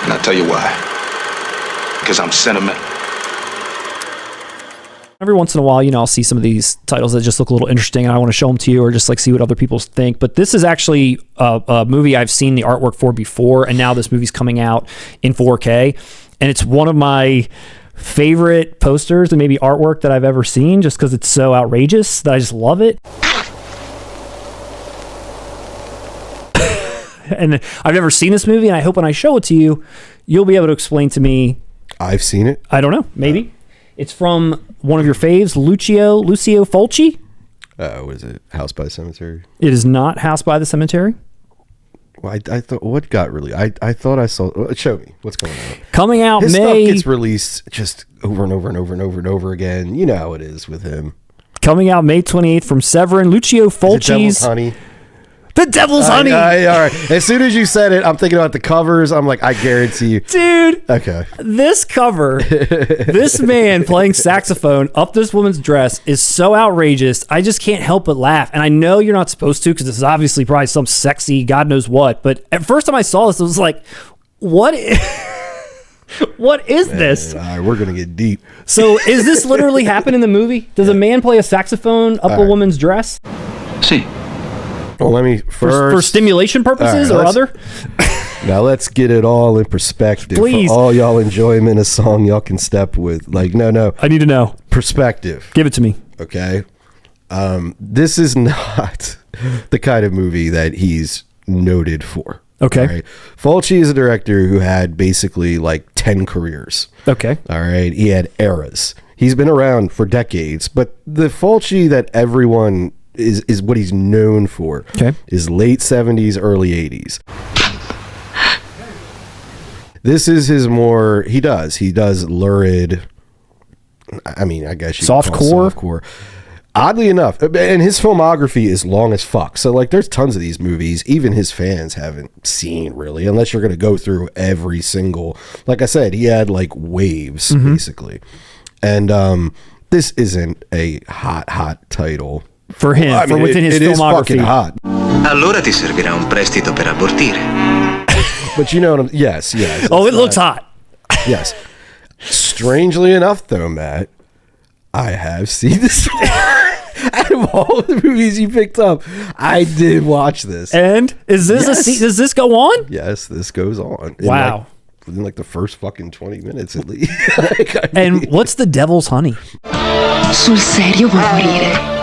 And I'll tell you why. Because I'm sentimental. Every once in a while, I'll see some of these titles that just look a little interesting and I want to show them to you or just like see what other people think. But this is actually a movie I've seen the artwork for before, and now this movie's coming out in 4K. And it's one of my favorite posters and maybe artwork that I've ever seen, just because it's so outrageous that I just love it. And I've never seen this movie, and I hope when I show it to you, you'll be able to explain to me. I've seen it. I don't know. Maybe. It's from one of your faves, Lucio Fulci. Was it House by the Cemetery? It is not House by the Cemetery. Well, I thought, what got really? I thought I saw. Show me what's going on. Coming out His May. stuff gets released just over and over and over and over and over again. You know how it is with him. Coming out May 28th from Severin, Lucio Fulci's. Honey. The Devil's Honey. All right. As soon as you said it, I'm thinking about the covers. I'm like, I guarantee you. Dude. Okay. This cover, this man playing saxophone up this woman's dress is so outrageous. I just can't help but laugh. And I know you're not supposed to because this is obviously probably some sexy God knows what. But at first time I saw this, I was like, what is this? All right, we're going to get deep. So is this literally happen in the movie? Does a man play a saxophone up a woman's dress? See. Well, let me first for stimulation purposes or other. Now let's get it all in perspective. Please. For all y'all enjoyment, a song y'all can step with. Like, no. I need to know. Perspective. Give it to me. Okay. This is not the kind of movie that he's noted for. Okay. All right? Fulci is a director who had basically like 10 careers. Okay. All right. He had eras. He's been around for decades, but the Fulci that everyone is what he's known for. Okay. Is late 70s, early 80s. This is his more, he does lurid, I mean, I guess you softcore. Softcore. Oddly enough, and his filmography is long as fuck. So like there's tons of these movies even his fans haven't seen really, unless you're going to go through every single, like I said, he had like waves basically. And this isn't a hot title. For him, I mean, within his filmography. It is fucking hot. Allora ti servirà un prestito per abortire. But you know what yes. Oh, it looks hot. Yes. Strangely enough, though, Matt, I have seen this. Out of all the movies you picked up, I did watch this. And is this does this go on? Yes, this goes on. Wow. Within like the first fucking 20 minutes at least. And what's the Devil's Honey? Sul serio vuoi morire?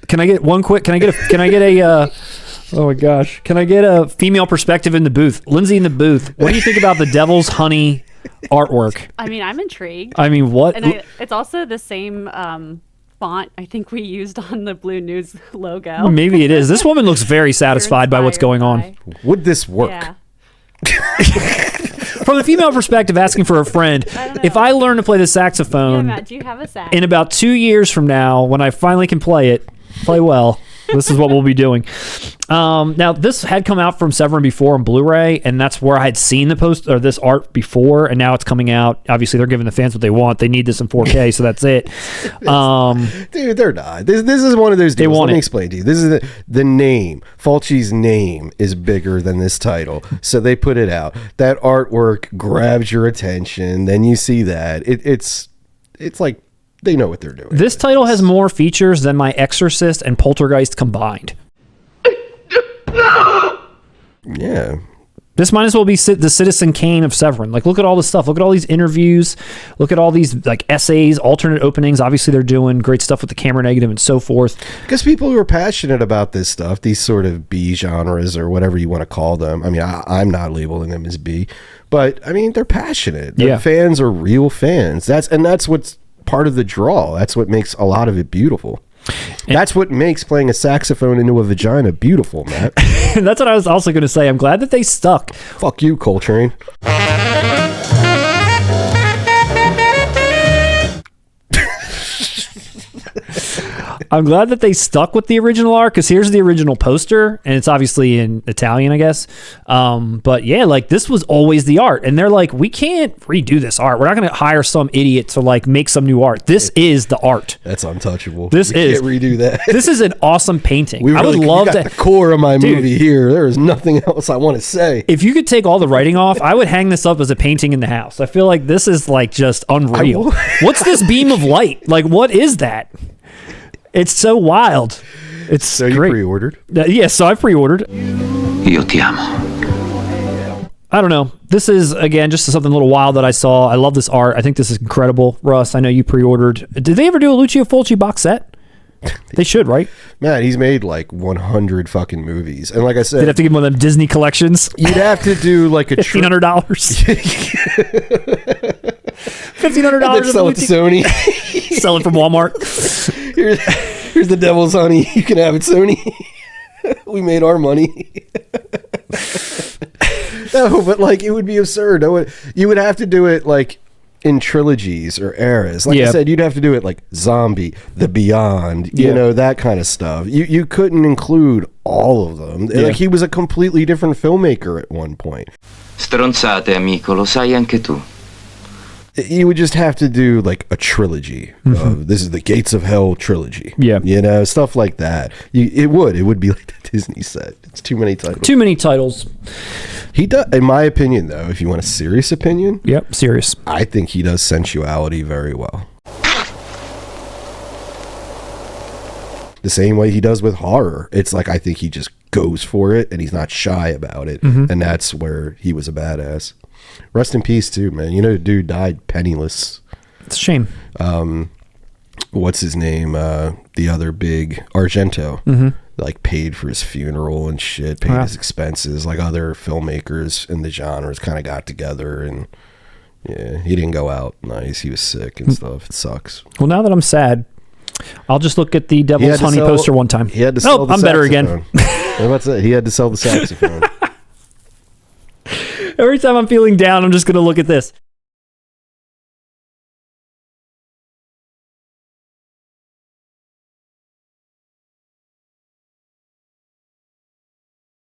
Can I get a oh my gosh. Can I get a female perspective in the booth? Lindsay in the booth. What do you think about the Devil's Honey artwork? I mean, I'm intrigued. I mean, what? And it's also the same font I think we used on the Blue News logo. Maybe it is. This woman looks very satisfied by what's going on. Would this work? Yeah. From the female perspective, asking for a friend, if I learn to play the saxophone, Matt, do you have a sax? in about 2 years from now, when I finally can play well, this is what we'll be doing. Now, this had come out from Severin before on Blu-ray, and that's where I had seen the post or this art before, and now it's coming out. Obviously, they're giving the fans what they want. They need this in 4K, so that's it. Dude, they're not. This is one of those deals. Let me explain to you. This is the name. Fulci's name is bigger than this title, so they put it out. That artwork grabs your attention. Then you see that. It's like they know what they're doing. This title has more features than My Exorcist and Poltergeist combined. Yeah. This might as well be the Citizen Kane of Severin. Like, look at all this stuff. Look at all these interviews. Look at all these like essays, alternate openings. Obviously, they're doing great stuff with the camera negative and so forth. Because people who are passionate about this stuff, these sort of B genres or whatever you want to call them. I mean, I'm not labeling them as B, but I mean, they're passionate. Their fans are real fans. That's what's part of the draw. That's what makes a lot of it beautiful. That's what makes playing a saxophone into a vagina beautiful, Matt. That's what I was also going to say. I'm glad that they stuck. Fuck you, Coltrane. I'm glad that they stuck with the original art, because here's the original poster, and it's obviously in Italian, I guess. But yeah, like this was always the art, and they're like, we can't redo this art. We're not going to hire some idiot to like make some new art. This is the art. That's untouchable. This can't redo that. This is an awesome painting. I would love to. The core of my Dude, movie here. There is nothing else I want to say. If you could take all the writing off, I would hang this up as a painting in the house. I feel like this is like just unreal. What's this beam of light? Like, what is that? It's so wild. It's so great. You pre-ordered? Yes, so I pre-ordered. Io ti amo. I don't know. This is, again, just something a little wild that I saw. I love this art. I think this is incredible. Russ, I know you pre-ordered. Did they ever do a Lucio Fulci box set? They should, right? Man, he's made like 100 fucking movies. And like I said... They'd have to give him one of them Disney collections. You'd have to do like a... $1,500. $1,500. Sell it to Sony. Sell it from Walmart. Here's the devil's honey. You can have it, Sony. We made our money. No, but like it would be absurd. You would have to do it like in trilogies or eras. Like I said, you'd have to do it like Zombie, The Beyond, you know, that kind of stuff. You couldn't include all of them. Like he was a completely different filmmaker at one point. Stronzate, amico, lo sai anche tu. You would just have to do like a trilogy. This is the Gates of Hell trilogy. Yeah. You know, stuff like that. It would be like the Disney set. It's too many titles. Too many titles. He does, in my opinion, though, if you want a serious opinion. Yep, serious. I think he does sensuality very well. The same way he does with horror. It's like, I think he just goes for it and he's not shy about it. And that's where he was a badass. Rest in peace too, man. You know, the dude died penniless. It's a shame. What's his name? The other big Argento, like paid for his funeral and shit, paid his expenses. Like other filmmakers in the genres kind of got together, and yeah, he didn't go out nice. He was sick and stuff. It sucks. Well, now that I'm sad, I'll just look at the Devil's Honey poster one time. He had to sell the I'm better again. What's that? He had to sell the saxophone. Every time I'm feeling down, I'm just going to look at this.